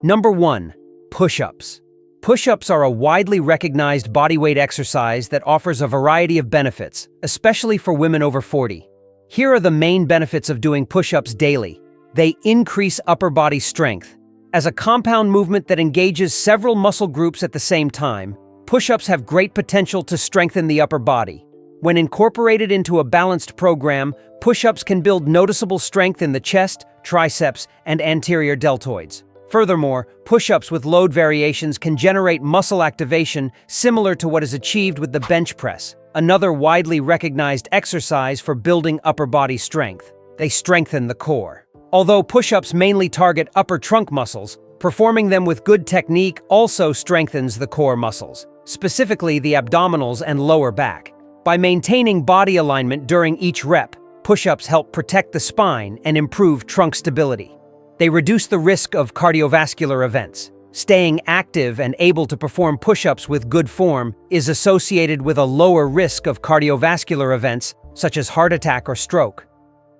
Number 1. Push-ups. Push-ups are a widely recognized bodyweight exercise that offers a variety of benefits, especially for women over 40. Here are the main benefits of doing push-ups daily. They increase upper body strength. As a compound movement that engages several muscle groups at the same time, push-ups have great potential to strengthen the upper body. When incorporated into a balanced program, push-ups can build noticeable strength in the chest, triceps, and anterior deltoids. Furthermore, push-ups with load variations can generate muscle activation similar to what is achieved with the bench press, another widely recognized exercise for building upper body strength. They strengthen the core. Although push-ups mainly target upper trunk muscles, performing them with good technique also strengthens the core muscles, specifically the abdominals and lower back. By maintaining body alignment during each rep, push-ups help protect the spine and improve trunk stability. They reduce the risk of cardiovascular events. Staying active and able to perform push-ups with good form is associated with a lower risk of cardiovascular events such as heart attack or stroke.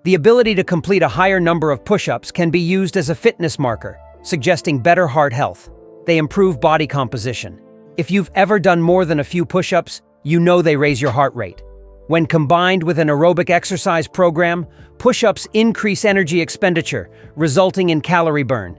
The ability to complete a higher number of push-ups can be used as a fitness marker, suggesting better heart health. They improve body composition. If you've ever done more than a few push-ups, you know they raise your heart rate. When combined with an aerobic exercise program, push-ups increase energy expenditure, resulting in calorie burn.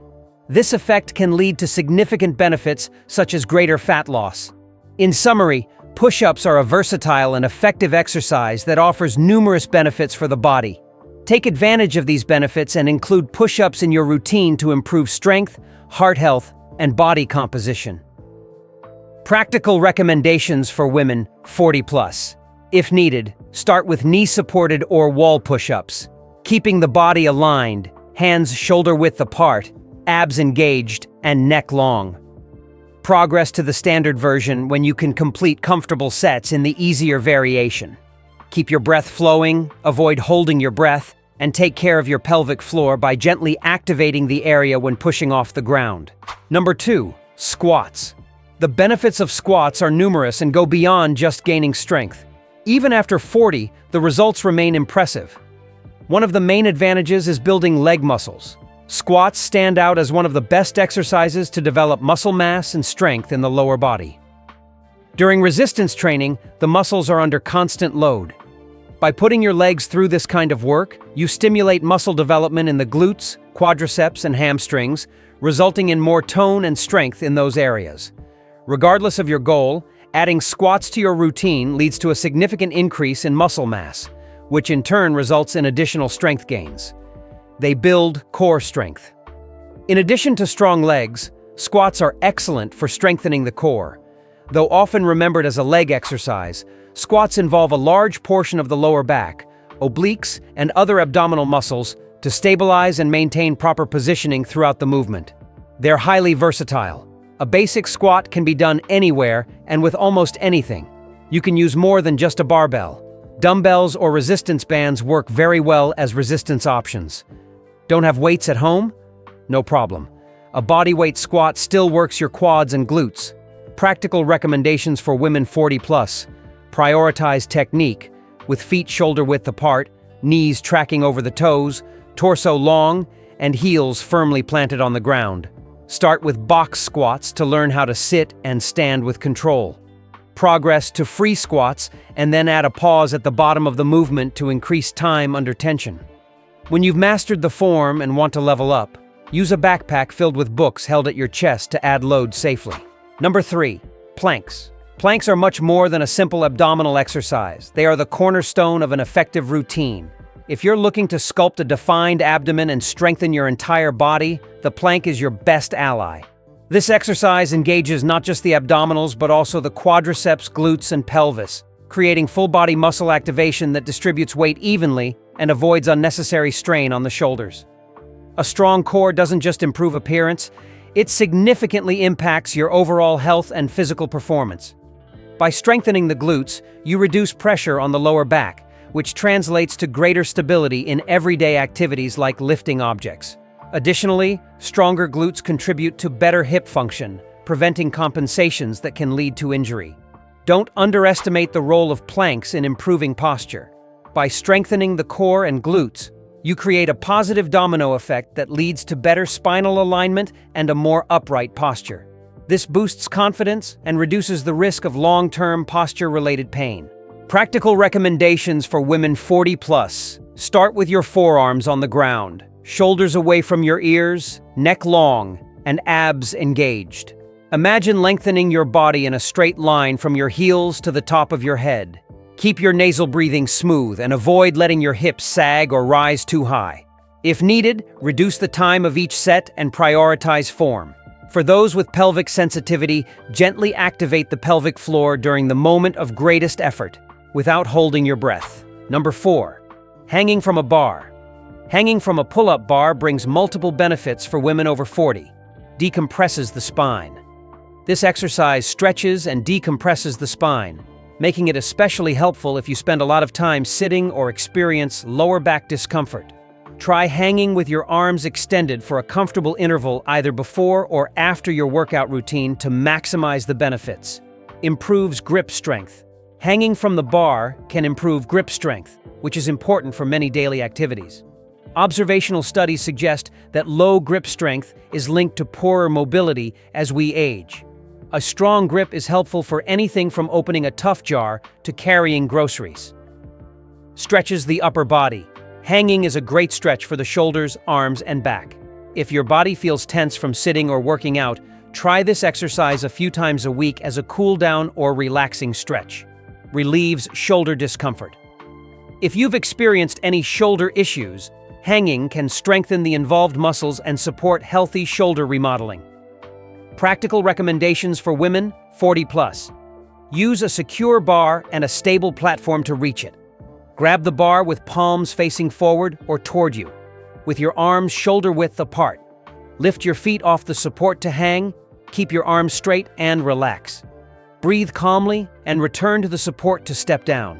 This effect can lead to significant benefits such as greater fat loss. In summary, push-ups are a versatile and effective exercise that offers numerous benefits for the body. Take advantage of these benefits and include push-ups in your routine to improve strength, heart health, and body composition. Practical recommendations for women 40+. If needed, start with knee-supported or wall push-ups, keeping the body aligned, hands shoulder-width apart, abs engaged, and neck long. Progress to the standard version when you can complete comfortable sets in the easier variation. Keep your breath flowing, avoid holding your breath, and take care of your pelvic floor by gently activating the area when pushing off the ground. Number 2. Squats. The benefits of squats are numerous and go beyond just gaining strength. Even after 40, the results remain impressive. One of the main advantages is building leg muscles. Squats stand out as one of the best exercises to develop muscle mass and strength in the lower body. During resistance training, the muscles are under constant load. By putting your legs through this kind of work, you stimulate muscle development in the glutes, quadriceps, and hamstrings, resulting in more tone and strength in those areas. Regardless of your goal, adding squats to your routine leads to a significant increase in muscle mass, which in turn results in additional strength gains. They build core strength. In addition to strong legs, squats are excellent for strengthening the core. Though often remembered as a leg exercise, squats involve a large portion of the lower back, obliques, and other abdominal muscles to stabilize and maintain proper positioning throughout the movement. They're highly versatile. A basic squat can be done anywhere and with almost anything. You can use more than just a barbell. Dumbbells or resistance bands work very well as resistance options. Don't have weights at home? No problem. A bodyweight squat still works your quads and glutes. Practical recommendations for women 40+. Prioritize technique, with feet shoulder-width apart, knees tracking over the toes, torso long, and heels firmly planted on the ground. Start with box squats to learn how to sit and stand with control. Progress to free squats and then add a pause at the bottom of the movement to increase time under tension. When you've mastered the form and want to level up, use a backpack filled with books held at your chest to add load safely. Number 3. Planks. Planks are much more than a simple abdominal exercise. They are the cornerstone of an effective routine. If you're looking to sculpt a defined abdomen and strengthen your entire body, the plank is your best ally. This exercise engages not just the abdominals but also the quadriceps, glutes, and pelvis, creating full-body muscle activation that distributes weight evenly and avoids unnecessary strain on the shoulders. A strong core doesn't just improve appearance, it significantly impacts your overall health and physical performance. By strengthening the glutes, you reduce pressure on the lower back, which translates to greater stability in everyday activities like lifting objects. Additionally, stronger glutes contribute to better hip function, preventing compensations that can lead to injury. Don't underestimate the role of planks in improving posture. By strengthening the core and glutes, You create a positive domino effect that leads to better spinal alignment and a more upright posture. This boosts confidence and reduces the risk of long-term posture-related pain. Practical recommendations for women 40 plus. Start with your forearms on the ground, shoulders away from your ears, neck long, and abs engaged. Imagine lengthening your body in a straight line from your heels to the top of your head. Keep your nasal breathing smooth and avoid letting your hips sag or rise too high. If needed, reduce the time of each set and prioritize form. For those with pelvic sensitivity, gently activate the pelvic floor during the moment of greatest effort, without holding your breath. Number 4. Hanging from a bar. Hanging from a pull-up bar brings multiple benefits for women over 40. Decompresses the spine. This exercise stretches and decompresses the spine, making it especially helpful if you spend a lot of time sitting or experience lower back discomfort. Try hanging with your arms extended for a comfortable interval either before or after your workout routine to maximize the benefits. Improves grip strength. Hanging from the bar can improve grip strength, which is important for many daily activities. Observational studies suggest that low grip strength is linked to poorer mobility as we age. A strong grip is helpful for anything from opening a tough jar to carrying groceries. Stretches the upper body. Hanging is a great stretch for the shoulders, arms, and back. If your body feels tense from sitting or working out, try this exercise a few times a week as a cool-down or relaxing stretch. Relieves shoulder discomfort. If you've experienced any shoulder issues, hanging can strengthen the involved muscles and support healthy shoulder remodeling. Practical recommendations for women 40 plus. Use a secure bar and a stable platform to reach it. Grab the bar with palms facing forward or toward you, with your arms shoulder width apart. Lift your feet off the support to hang, keep your arms straight and relax. Breathe calmly and return to the support to step down.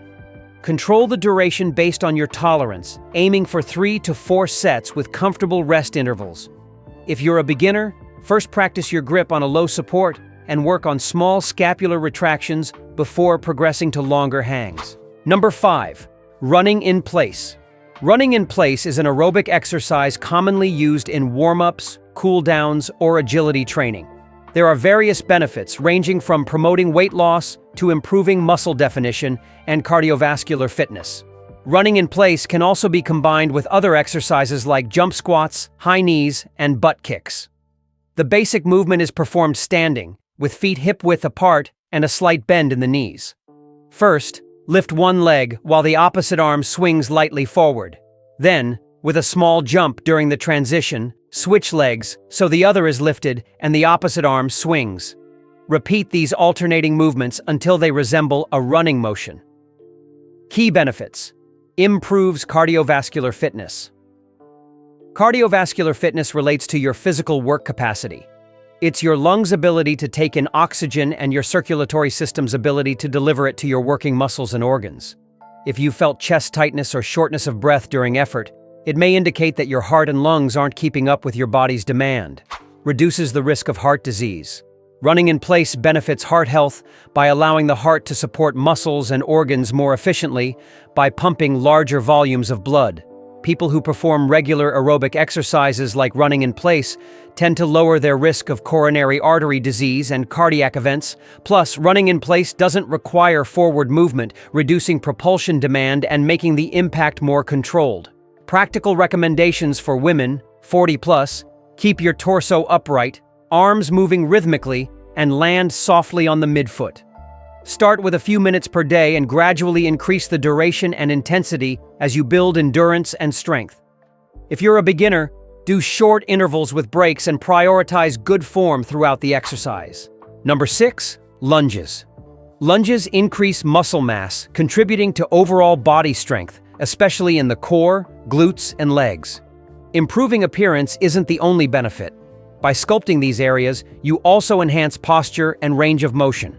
Control the duration based on your tolerance, aiming for 3 to 4 sets with comfortable rest intervals. If you're a beginner, first practice your grip on a low support and work on small scapular retractions before progressing to longer hangs. Number 5. Running in place. Running in place is an aerobic exercise commonly used in warm-ups, cool-downs, or agility training. There are various benefits ranging from promoting weight loss to improving muscle definition and cardiovascular fitness. Running in place can also be combined with other exercises like jump squats, high knees, and butt kicks. The basic movement is performed standing, with feet hip-width apart and a slight bend in the knees. First, lift one leg while the opposite arm swings lightly forward. Then, with a small jump during the transition, switch legs so the other is lifted and the opposite arm swings. Repeat these alternating movements until they resemble a running motion. Key benefits. Improves cardiovascular fitness. Cardiovascular fitness relates to your physical work capacity. It's your lungs' ability to take in oxygen and your circulatory system's ability to deliver it to your working muscles and organs. If you felt chest tightness or shortness of breath during effort, it may indicate that your heart and lungs aren't keeping up with your body's demand. Reduces the risk of heart disease. Running in place benefits heart health by allowing the heart to support muscles and organs more efficiently by pumping larger volumes of blood. People who perform regular aerobic exercises like running in place tend to lower their risk of coronary artery disease and cardiac events. Plus, running in place doesn't require forward movement, reducing propulsion demand and making the impact more controlled. Practical recommendations for women 40 plus: keep your torso upright, arms moving rhythmically, and land softly on the midfoot. Start with a few minutes per day and gradually increase the duration and intensity as you build endurance and strength. If you're a beginner, do short intervals with breaks and prioritize good form throughout the exercise. Number 6, lunges. Lunges increase muscle mass, contributing to overall body strength, especially in the core, glutes, and legs. Improving appearance isn't the only benefit. By sculpting these areas, you also enhance posture and range of motion.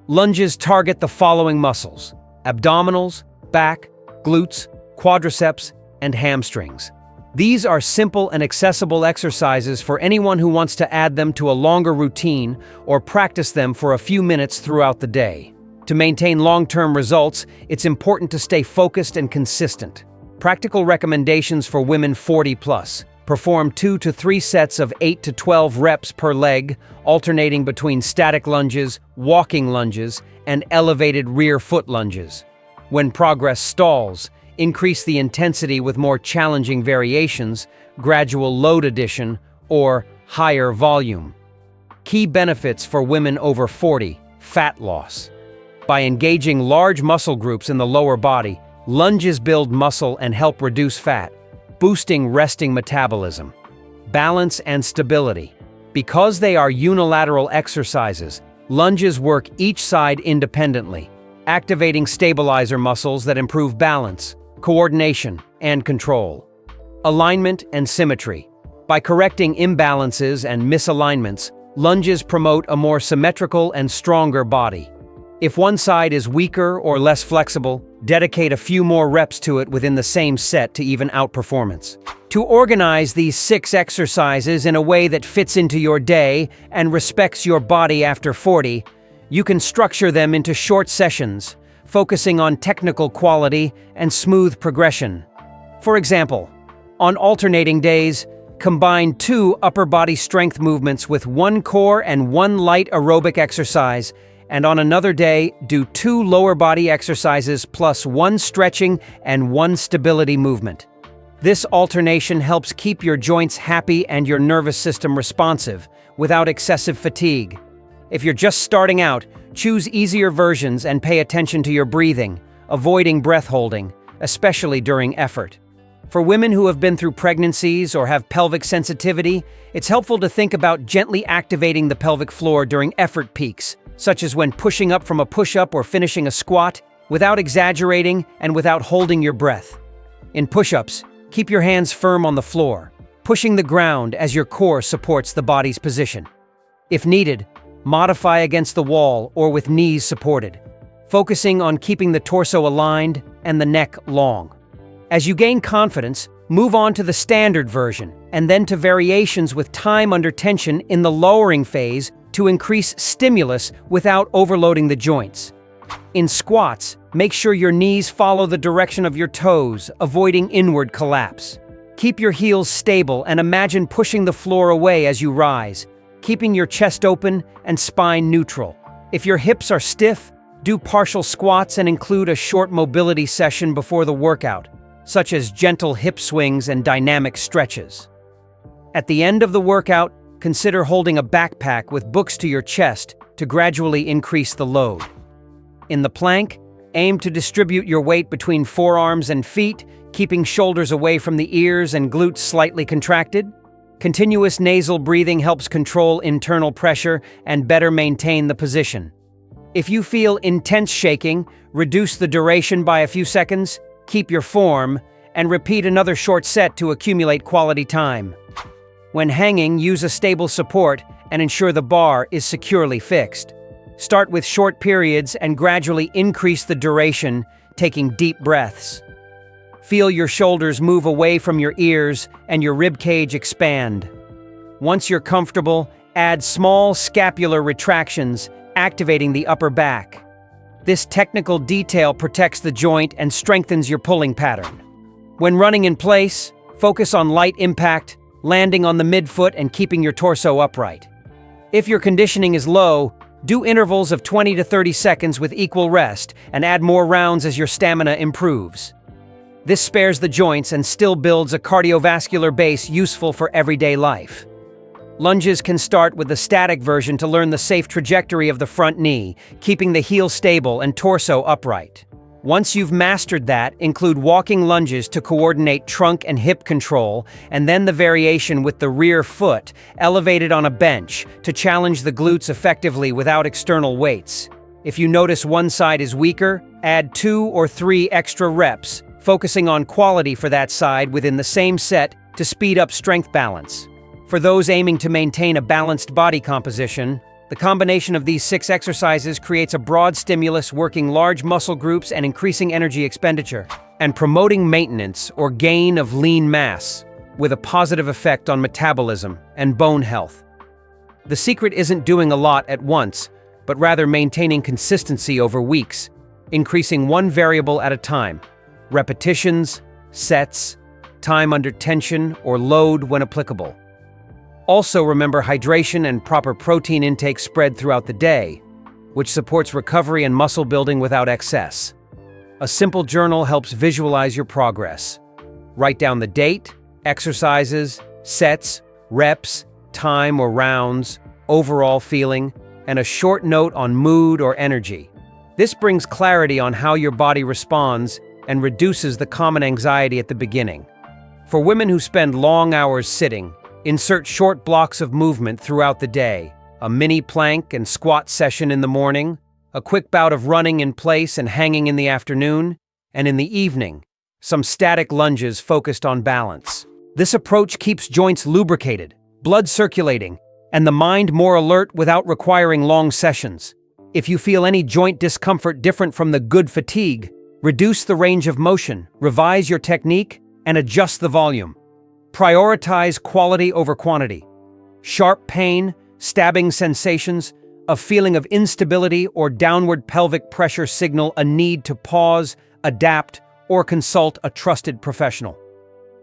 Lunges target the following muscles: abdominals, back, glutes, quadriceps, and hamstrings. These are simple and accessible exercises for anyone who wants to add them to a longer routine or practice them for a few minutes throughout the day. To maintain long-term results, it's important to stay focused and consistent. Practical recommendations for women 40 plus. Perform 2 to 3 sets of 8 to 12 reps per leg, alternating between static lunges, walking lunges, and elevated rear foot lunges. When progress stalls, increase the intensity with more challenging variations, gradual load addition, or higher volume. Key benefits for women over 40, fat loss. By engaging large muscle groups in the lower body, lunges build muscle and help reduce fat, boosting resting metabolism. Balance and stability. Because they are unilateral exercises, lunges work each side independently, activating stabilizer muscles that improve balance, coordination, and control. Alignment and symmetry. By correcting imbalances and misalignments, lunges promote a more symmetrical and stronger body. If one side is weaker or less flexible, dedicate a few more reps to it within the same set to even out performance. To organize these 6 exercises in a way that fits into your day and respects your body after 40, you can structure them into short sessions, focusing on technical quality and smooth progression. For example, on alternating days, combine 2 upper body strength movements with 1 core and 1 light aerobic exercise, and on another day, do 2 lower body exercises plus 1 stretching and 1 stability movement. This alternation helps keep your joints happy and your nervous system responsive, without excessive fatigue. If you're just starting out, choose easier versions and pay attention to your breathing, avoiding breath holding, especially during effort. For women who have been through pregnancies or have pelvic sensitivity, it's helpful to think about gently activating the pelvic floor during effort peaks, such as when pushing up from a push-up or finishing a squat, without exaggerating and without holding your breath. In push-ups, keep your hands firm on the floor, pushing the ground as your core supports the body's position. If needed, modify against the wall or with knees supported, focusing on keeping the torso aligned and the neck long. As you gain confidence, move on to the standard version, and then to variations with time under tension in the lowering phase to increase stimulus without overloading the joints. In squats, make sure your knees follow the direction of your toes, avoiding inward collapse. Keep your heels stable and imagine pushing the floor away as you rise, keeping your chest open and spine neutral. If your hips are stiff, do partial squats and include a short mobility session before the workout, such as gentle hip swings and dynamic stretches. At the end of the workout, consider holding a backpack with books to your chest to gradually increase the load. In the plank, aim to distribute your weight between forearms and feet, keeping shoulders away from the ears and glutes slightly contracted. Continuous nasal breathing helps control internal pressure and better maintain the position. If you feel intense shaking, reduce the duration by a few seconds, keep your form, and repeat another short set to accumulate quality time. When hanging, use a stable support and ensure the bar is securely fixed. Start with short periods and gradually increase the duration, taking deep breaths. Feel your shoulders move away from your ears and your ribcage expand. Once you're comfortable, add small scapular retractions, activating the upper back. This technical detail protects the joint and strengthens your pulling pattern. When running in place, focus on light impact, landing on the midfoot and keeping your torso upright. If your conditioning is low, do intervals of 20 to 30 seconds with equal rest and add more rounds as your stamina improves. This spares the joints and still builds a cardiovascular base useful for everyday life. Lunges can start with the static version to learn the safe trajectory of the front knee, keeping the heel stable and torso upright. Once you've mastered that, include walking lunges to coordinate trunk and hip control, and then the variation with the rear foot, elevated on a bench, to challenge the glutes effectively without external weights. If you notice one side is weaker, add 2 or 3 extra reps, focusing on quality for that side within the same set to speed up strength balance. For those aiming to maintain a balanced body composition, the combination of these 6 exercises creates a broad stimulus working large muscle groups and increasing energy expenditure, and promoting maintenance or gain of lean mass, with a positive effect on metabolism and bone health. The secret isn't doing a lot at once, but rather maintaining consistency over weeks, increasing one variable at a time. Repetitions, sets, time under tension, or load when applicable. Also remember hydration and proper protein intake spread throughout the day, which supports recovery and muscle building without excess. A simple journal helps visualize your progress. Write down the date, exercises, sets, reps, time or rounds, overall feeling, and a short note on mood or energy. This brings clarity on how your body responds and reduces the common anxiety at the beginning. For women who spend long hours sitting, insert short blocks of movement throughout the day, a mini plank and squat session in the morning, a quick bout of running in place and hanging in the afternoon, and in the evening, some static lunges focused on balance. This approach keeps joints lubricated, blood circulating, and the mind more alert without requiring long sessions. If you feel any joint discomfort different from the good fatigue, reduce the range of motion, revise your technique, and adjust the volume. Prioritize quality over quantity. Sharp pain, stabbing sensations, a feeling of instability or downward pelvic pressure signal a need to pause, adapt, or consult a trusted professional.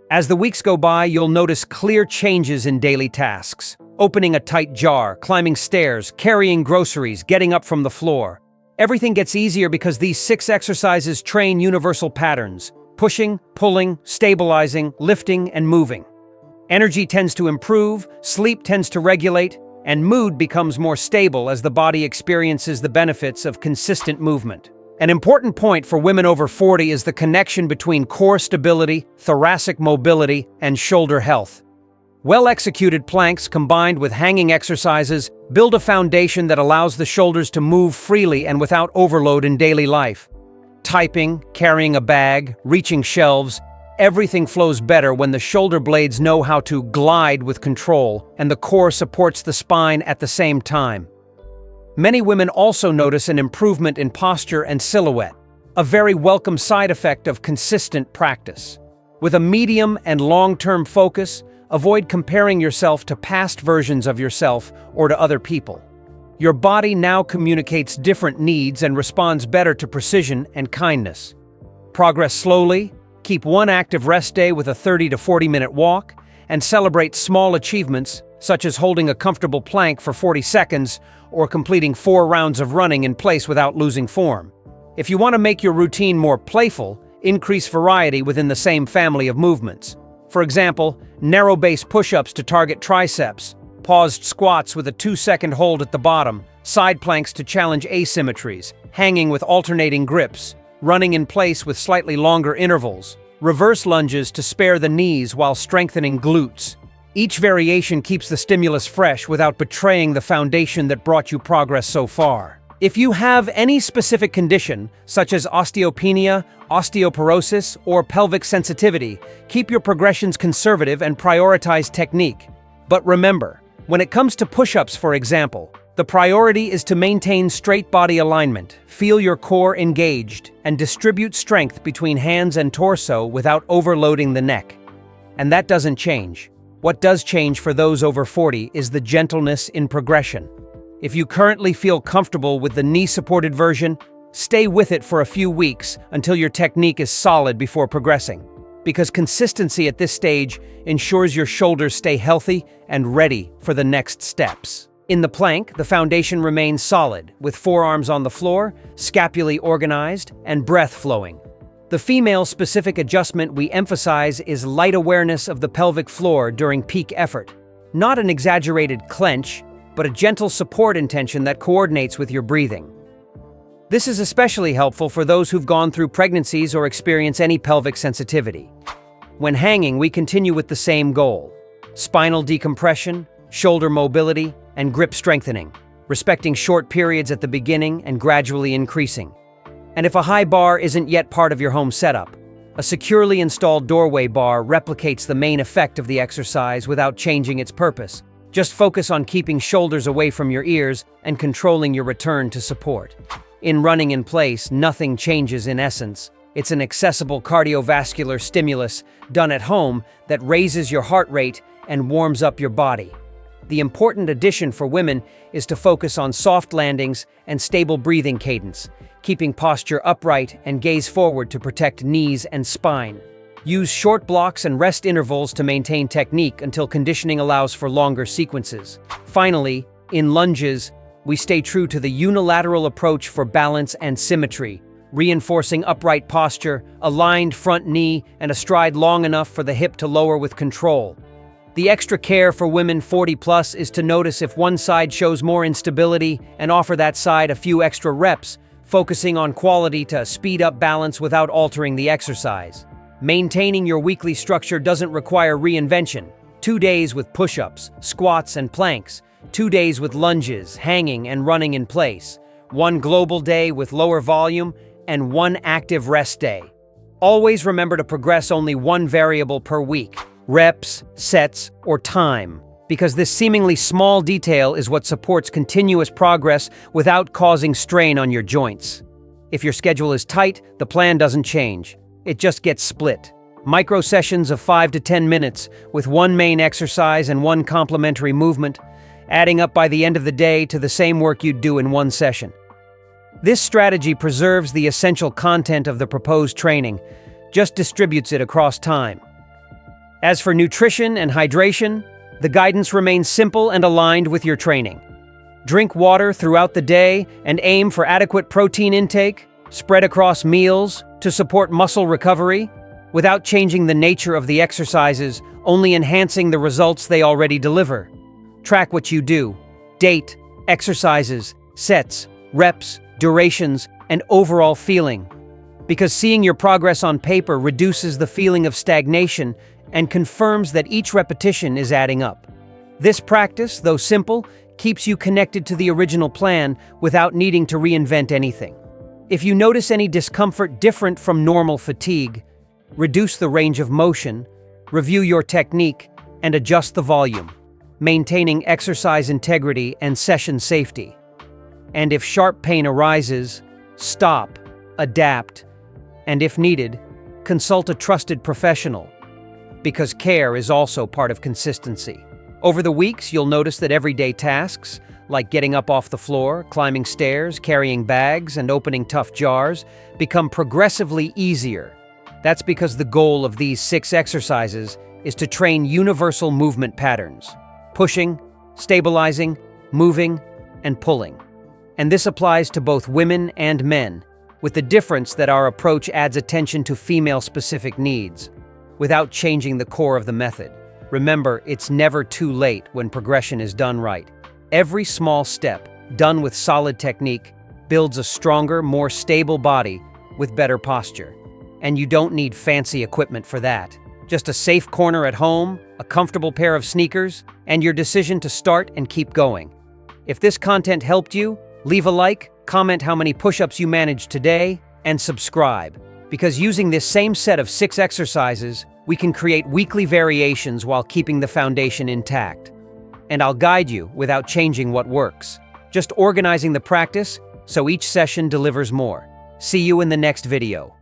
As the weeks go by, you'll notice clear changes in daily tasks. Opening a tight jar, climbing stairs, carrying groceries, getting up from the floor. Everything gets easier because these 6 exercises train universal patterns: pushing, pulling, stabilizing, lifting, and moving. Energy tends to improve, sleep tends to regulate, and mood becomes more stable as the body experiences the benefits of consistent movement. An important point for women over 40 is the connection between core stability, thoracic mobility, and shoulder health. Well-executed planks combined with hanging exercises build a foundation that allows the shoulders to move freely and without overload in daily life. Typing, carrying a bag, reaching shelves, everything flows better when the shoulder blades know how to glide with control and the core supports the spine at the same time. Many women also notice an improvement in posture and silhouette, a very welcome side effect of consistent practice. With a medium and long-term focus, avoid comparing yourself to past versions of yourself or to other people. Your body now communicates different needs and responds better to precision and kindness. Progress slowly, keep one active rest day with a 30 to 40-minute walk, and celebrate small achievements such as holding a comfortable plank for 40 seconds or completing 4 rounds of running in place without losing form. If you want to make your routine more playful, increase variety within the same family of movements. For example, narrow base push-ups to target triceps, paused squats with a 2-second hold at the bottom, side planks to challenge asymmetries, hanging with alternating grips, running in place with slightly longer intervals, reverse lunges to spare the knees while strengthening glutes. Each variation keeps the stimulus fresh without betraying the foundation that brought you progress so far. If you have any specific condition, such as osteopenia, osteoporosis, or pelvic sensitivity, keep your progressions conservative and prioritize technique. But remember, when it comes to push-ups, for example, the priority is to maintain straight body alignment, feel your core engaged, and distribute strength between hands and torso without overloading the neck. And that doesn't change. What does change for those over 40 is the gentleness in progression. If you currently feel comfortable with the knee-supported version, stay with it for a few weeks until your technique is solid before progressing, because consistency at this stage ensures your shoulders stay healthy and ready for the next steps. In the plank, the foundation remains solid, with forearms on the floor, scapulae organized, and breath flowing. The female-specific adjustment we emphasize is light awareness of the pelvic floor during peak effort. Not an exaggerated clench, but a gentle support intention that coordinates with your breathing. This is especially helpful for those who've gone through pregnancies or experience any pelvic sensitivity. When hanging, we continue with the same goal: spinal decompression, shoulder mobility, and grip strengthening, respecting short periods at the beginning and gradually increasing. And if a high bar isn't yet part of your home setup, a securely installed doorway bar replicates the main effect of the exercise without changing its purpose. Just focus on keeping shoulders away from your ears and controlling your return to support. In running in place, nothing changes in essence. It's an accessible cardiovascular stimulus done at home that raises your heart rate and warms up your body. The important addition for women is to focus on soft landings and stable breathing cadence, keeping posture upright and gaze forward to protect knees and spine. Use short blocks and rest intervals to maintain technique until conditioning allows for longer sequences. Finally, in lunges, we stay true to the unilateral approach for balance and symmetry, reinforcing upright posture, aligned front knee, and a stride long enough for the hip to lower with control. The extra care for women 40+ is to notice if one side shows more instability and offer that side a few extra reps, focusing on quality to speed up balance without altering the exercise. Maintaining your weekly structure doesn't require reinvention. 2 days with push-ups, squats, and planks. 2 days with lunges, hanging and running in place. 1 global day with lower volume, and 1 active rest day. Always remember to progress only 1 variable per week: reps, sets, or time, because this seemingly small detail is what supports continuous progress without causing strain on your joints. If your schedule is tight, the plan doesn't change. It just gets split. Micro sessions of 5 to 10 minutes with 1 main exercise and 1 complementary movement, adding up by the end of the day to the same work you'd do in 1 session. This strategy preserves the essential content of the proposed training, just distributes it across time. As for nutrition and hydration, the guidance remains simple and aligned with your training. Drink water throughout the day and aim for adequate protein intake, spread across meals to support muscle recovery, without changing the nature of the exercises, only enhancing the results they already deliver. Track what you do: date, exercises, sets, reps, durations, and overall feeling. Because seeing your progress on paper reduces the feeling of stagnation and confirms that each repetition is adding up. This practice, though simple, keeps you connected to the original plan without needing to reinvent anything. If you notice any discomfort different from normal fatigue, reduce the range of motion, review your technique, and adjust the volume, maintaining exercise integrity and session safety. And if sharp pain arises, stop, adapt, and if needed, consult a trusted professional, because care is also part of consistency. Over the weeks, you'll notice that everyday tasks, like getting up off the floor, climbing stairs, carrying bags, and opening tough jars, become progressively easier. That's because the goal of these 6 exercises is to train universal movement patterns: pushing, stabilizing, moving, and pulling. And this applies to both women and men, with the difference that our approach adds attention to female-specific needs, without changing the core of the method. Remember, it's never too late when progression is done right. Every small step, done with solid technique, builds a stronger, more stable body with better posture. And you don't need fancy equipment for that. Just a safe corner at home, a comfortable pair of sneakers, and your decision to start and keep going. If this content helped you, leave a like, comment how many push-ups you managed today, and subscribe. Because using this same set of 6 exercises, we can create weekly variations while keeping the foundation intact. And I'll guide you without changing what works, just organizing the practice so each session delivers more. See you in the next video.